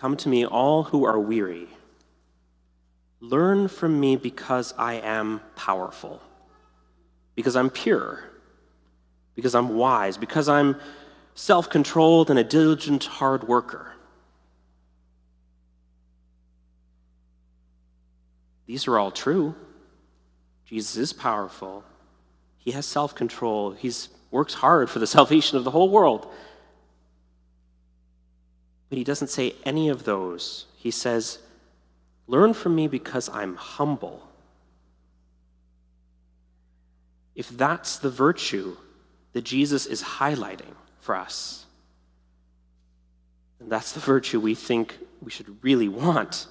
Come to me, all who are weary. Learn from me because I am powerful, because I'm pure, because I'm wise, because I'm self-controlled and a diligent hard worker. These are all true. Jesus is powerful. He has self-control. He works hard for the salvation of the whole world. But he doesn't say any of those. He says, learn from me because I'm humble. If that's the virtue that Jesus is highlighting for us, then that's the virtue we think we should really want.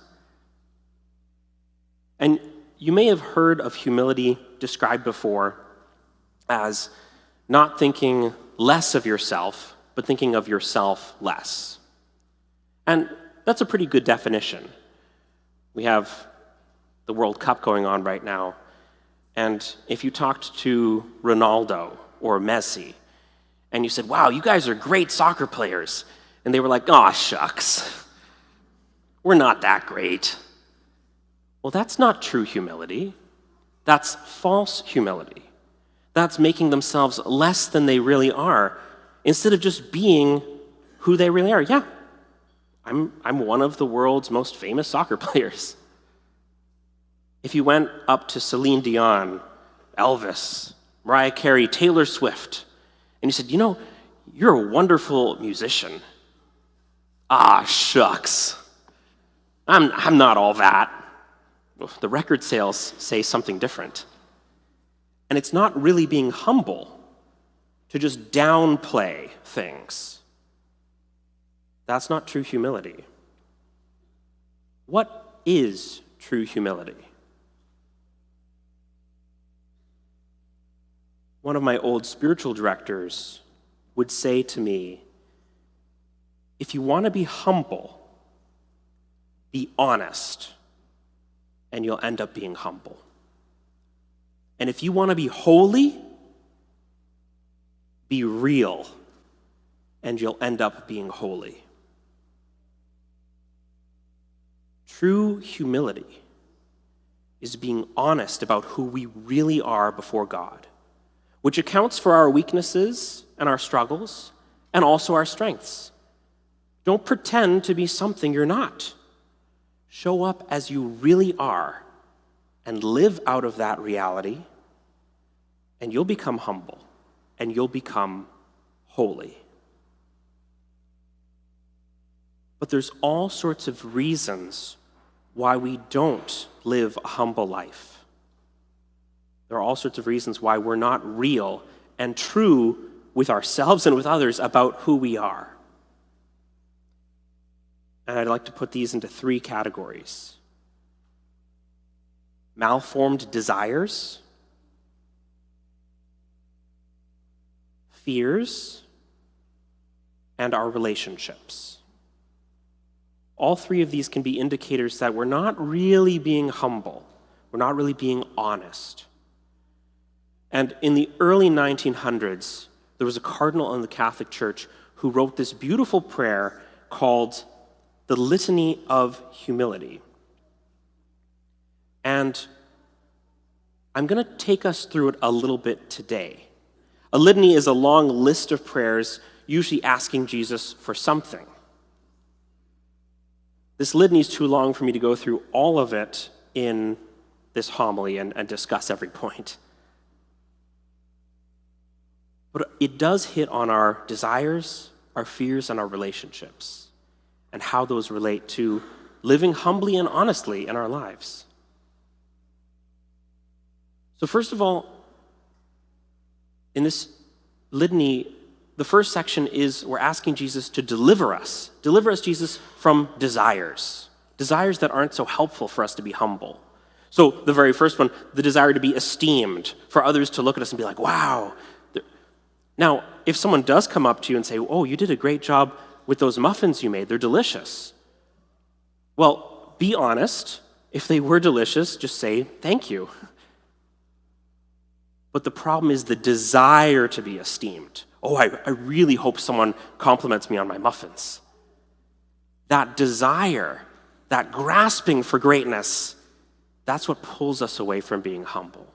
And you may have heard of humility described before as not thinking less of yourself, but thinking of yourself less. And that's a pretty good definition. We have the World Cup going on right now, and if you talked to Ronaldo or Messi, and you said, wow, you guys are great soccer players, and they were like, aw, shucks, we're not that great. Well, that's not true humility. That's false humility. That's making themselves less than they really are, instead of just being who they really are. Yeah, I'm one of the world's most famous soccer players. If you went up to Celine Dion, Elvis, Mariah Carey, Taylor Swift, and you said, you know, you're a wonderful musician. Ah, shucks. I'm not all that. The record sales say something different. And it's not really being humble to just downplay things. That's not true humility. What is true humility? One of my old spiritual directors would say to me, if you want to be humble, be honest, and you'll end up being humble. And if you want to be holy, be real, and you'll end up being holy. True humility is being honest about who we really are before God, which accounts for our weaknesses and our struggles, and also our strengths. Don't pretend to be something you're not. Show up as you really are and live out of that reality, and you'll become humble, and you'll become holy. But there's all sorts of reasons why we don't live a humble life. There are all sorts of reasons why we're not real and true with ourselves and with others about who we are. And I'd like to put these into 3 categories: malformed desires, fears, and our relationships. All 3 of these can be indicators that we're not really being humble. We're not really being honest. And in the early 1900s, there was a cardinal in the Catholic Church who wrote this beautiful prayer called the Litany of Humility. And I'm going to take us through it a little bit today. A litany is a long list of prayers, usually asking Jesus for something. This litany is too long for me to go through all of it in this homily and discuss every point. But it does hit on our desires, our fears, and our relationships, and how those relate to living humbly and honestly in our lives. So first of all, in this litany, the first section is we're asking Jesus to deliver us. Deliver us, Jesus, from desires that aren't so helpful for us to be humble. So the very first one, the desire to be esteemed, for others to look at us and be like, wow. Now, if someone does come up to you and say, oh, you did a great job with those muffins you made, they're delicious. Well, be honest. If they were delicious, just say thank you. But the problem is the desire to be esteemed. Oh, I really hope someone compliments me on my muffins. that desire, that grasping for greatness, that's what pulls us away from being humble.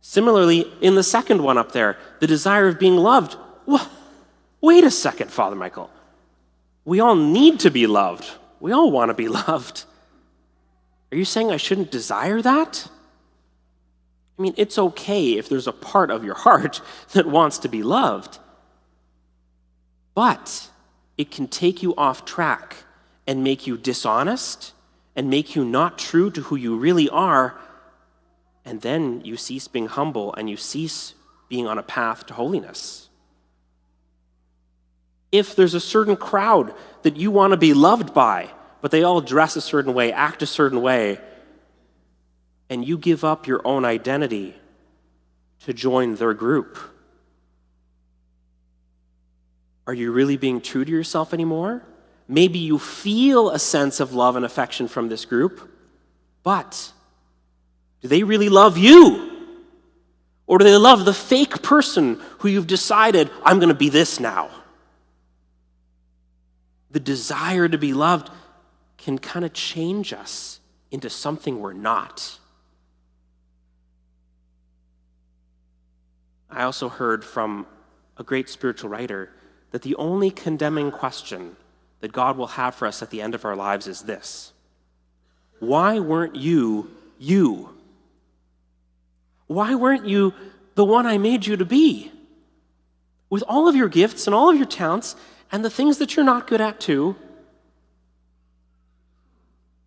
Similarly, in the second one up there, the desire of being loved. Well, wait a second, Father Michael. We all need to be loved. We all want to be loved. Are you saying I shouldn't desire that? I mean, it's okay if there's a part of your heart that wants to be loved, but it can take you off track and make you dishonest and make you not true to who you really are, and then you cease being humble and you cease being on a path to holiness. If there's a certain crowd that you want to be loved by, but they all dress a certain way, act a certain way, and you give up your own identity to join their group, are you really being true to yourself anymore? Maybe you feel a sense of love and affection from this group, but do they really love you? Or do they love the fake person who you've decided, I'm going to be this now? The desire to be loved can kind of change us into something we're not. I also heard from a great spiritual writer that the only condemning question that God will have for us at the end of our lives is this: why weren't you you? Why weren't you the one I made you to be? With all of your gifts and all of your talents and the things that you're not good at too,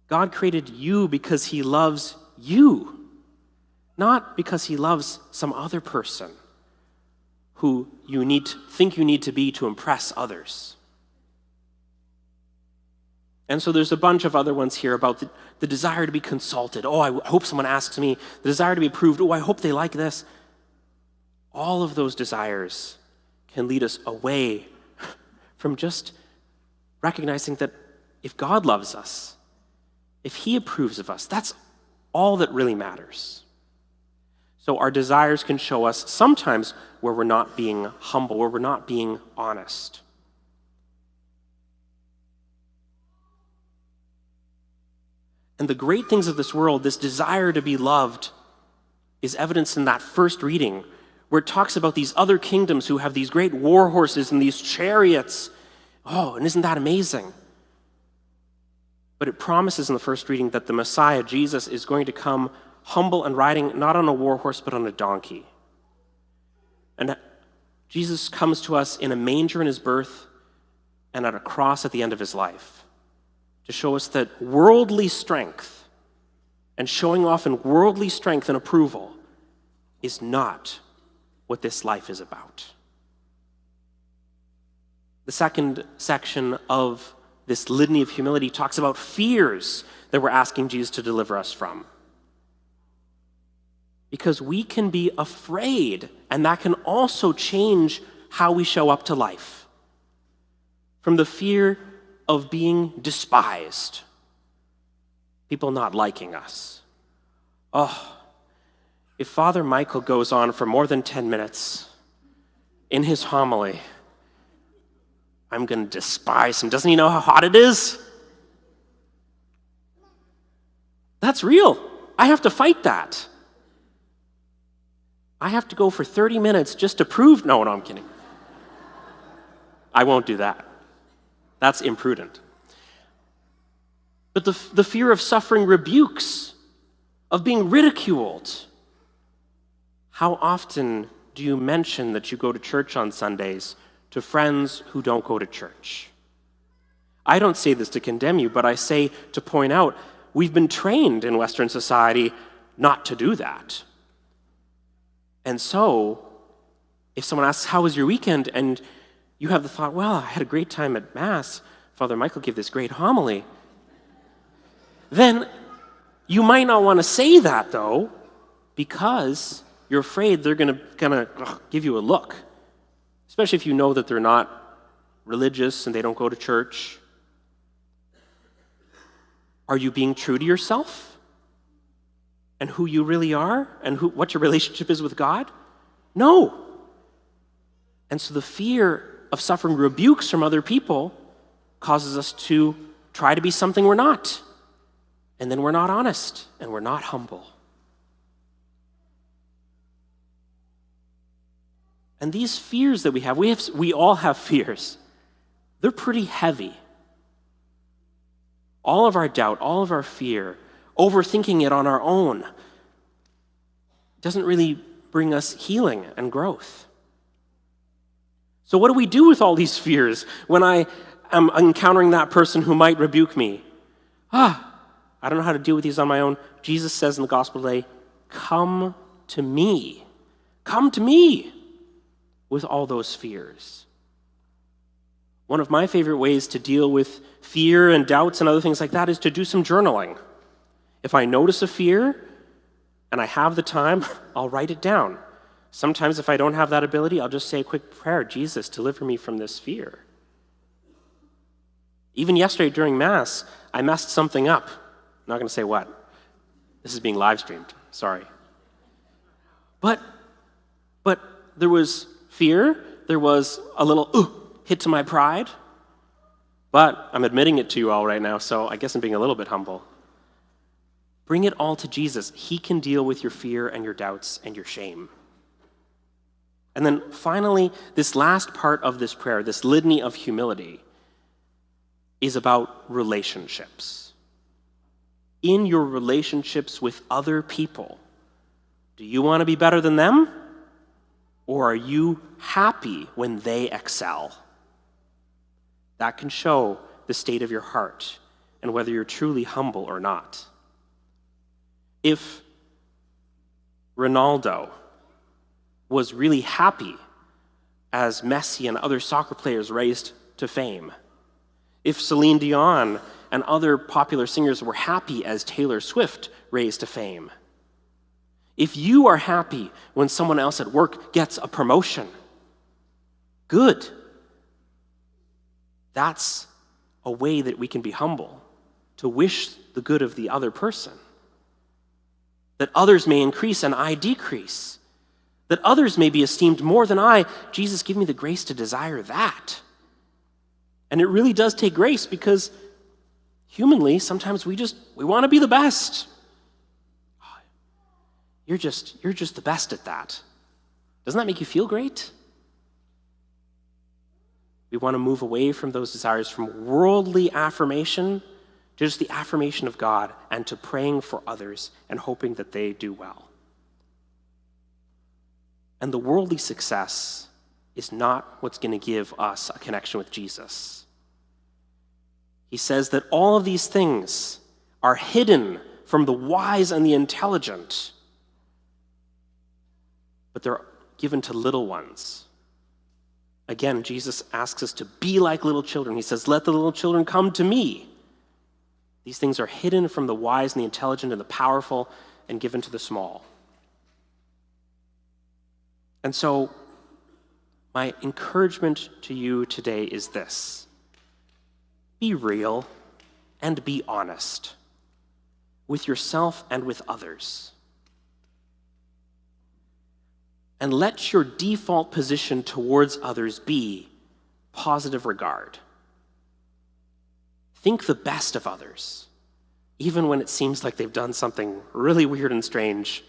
God created you because he loves you, not because he loves some other person who you think you need to be to impress others. And so there's a bunch of other ones here about the desire to be consulted. Oh, I hope someone asks me. The desire to be approved. Oh, I hope they like this. All of those desires can lead us away from just recognizing that if God loves us, if he approves of us, that's all that really matters. So our desires can show us sometimes where we're not being humble, where we're not being honest. And the great things of this world, this desire to be loved, is evidenced in that first reading, where it talks about these other kingdoms who have these great war horses and these chariots. Oh, and isn't that amazing? But it promises in the first reading that the Messiah, Jesus, is going to come humble and riding not on a war horse, but on a donkey. And Jesus comes to us in a manger in his birth and at a cross at the end of his life to show us that worldly strength and showing off in worldly strength and approval is not what this life is about. The second section of this litany of humility talks about fears that we're asking Jesus to deliver us from. Because we can be afraid, and that can also change how we show up to life. From the fear of being despised, people not liking us. Oh, if Father Michael goes on for more than 10 minutes in his homily, I'm going to despise him. Doesn't he know how hot it is? That's real. I have to fight that. I have to go for 30 minutes just to prove... No, I'm kidding. I won't do that. That's imprudent. But the fear of suffering rebukes, of being ridiculed. How often do you mention that you go to church on Sundays to friends who don't go to church? I don't say this to condemn you, but I say to point out, we've been trained in Western society not to do that. And so, if someone asks, how was your weekend? And you have the thought, well, I had a great time at Mass. Father Michael gave this great homily. Then you might not want to say that, though, because you're afraid they're going to give you a look, especially if you know that they're not religious and they don't go to church. Are you being true to yourself and who you really are and what your relationship is with God? No. And so the fear of suffering rebukes from other people causes us to try to be something we're not. And then we're not honest, and we're not humble. And these fears that we all have fears. They're pretty heavy. All of our doubt, all of our fear, overthinking it on our own, doesn't really bring us healing and growth. So what do we do with all these fears when I am encountering that person who might rebuke me? I don't know how to deal with these on my own. Jesus says in the gospel today, come to me. Come to me with all those fears. One of my favorite ways to deal with fear and doubts and other things like that is to do some journaling. If I notice a fear and I have the time, I'll write it down. Sometimes if I don't have that ability, I'll just say a quick prayer, Jesus, deliver me from this fear. Even yesterday during Mass, I messed something up. I'm not going to say what. This is being live streamed. Sorry. But there was fear. There was a little hit to my pride. But I'm admitting it to you all right now, so I guess I'm being a little bit humble. Bring it all to Jesus. He can deal with your fear and your doubts and your shame. And then finally, this last part of this prayer, this litany of humility, is about relationships. In your relationships with other people, do you want to be better than them? Or are you happy when they excel? That can show the state of your heart and whether you're truly humble or not. If Ronaldo was really happy as Messi and other soccer players raised to fame, if Celine Dion and other popular singers were happy as Taylor Swift raised to fame, if you are happy when someone else at work gets a promotion, good. That's a way that we can be humble, to wish the good of the other person, that others may increase and I decrease, that others may be esteemed more than I. Jesus, give me the grace to desire that. And it really does take grace because humanly, sometimes we want to be the best. You're just the best at that. Doesn't that make you feel great? We want to move away from those desires, from worldly affirmation to just the affirmation of God and to praying for others and hoping that they do well. And the worldly success is not what's going to give us a connection with Jesus. He says that all of these things are hidden from the wise and the intelligent, but they're given to little ones. Again, Jesus asks us to be like little children. He says, let the little children come to me. These things are hidden from the wise and the intelligent and the powerful and given to the small. And so, my encouragement to you today is this. Be real and be honest with yourself and with others. And let your default position towards others be positive regard. Think the best of others, even when it seems like they've done something really weird and strange.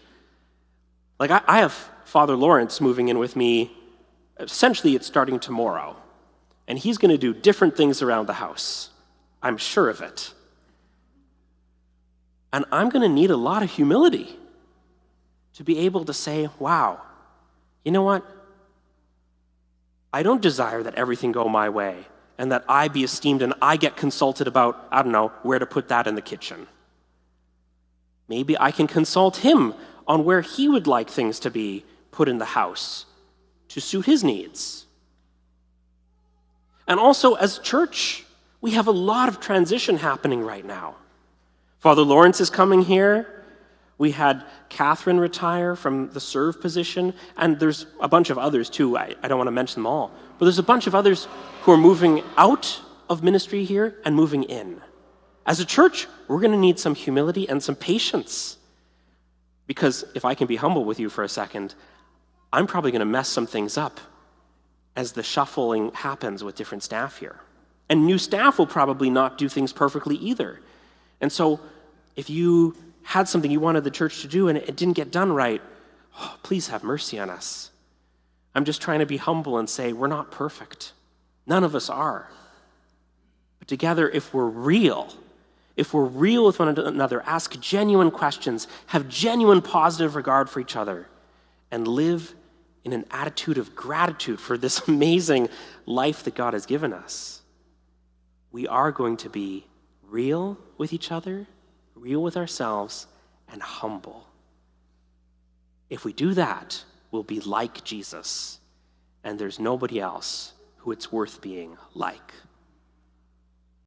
Like I have Father Lawrence moving in with me. Essentially, it's starting tomorrow. And he's going to do different things around the house. I'm sure of it. And I'm going to need a lot of humility to be able to say, wow, you know what? I don't desire that everything go my way and that I be esteemed and I get consulted about, I don't know, where to put that in the kitchen. Maybe I can consult him on where he would like things to be put in the house to suit his needs. And also, as a church, we have a lot of transition happening right now. Father Lawrence is coming here. We had Catherine retire from the serve position, and there's a bunch of others too. I don't want to mention them all, but there's a bunch of others who are moving out of ministry here and moving in. As a church, we're going to need some humility and some patience, because if I can be humble with you for a second, I'm probably going to mess some things up as the shuffling happens with different staff here. And new staff will probably not do things perfectly either. And so if you had something you wanted the church to do and it didn't get done right, please have mercy on us. I'm just trying to be humble and say we're not perfect. None of us are. But together, if we're real with one another, ask genuine questions, have genuine positive regard for each other, and live in an attitude of gratitude for this amazing life that God has given us, we are going to be real with each other, real with ourselves, and humble. If we do that, we'll be like Jesus, and there's nobody else who it's worth being like.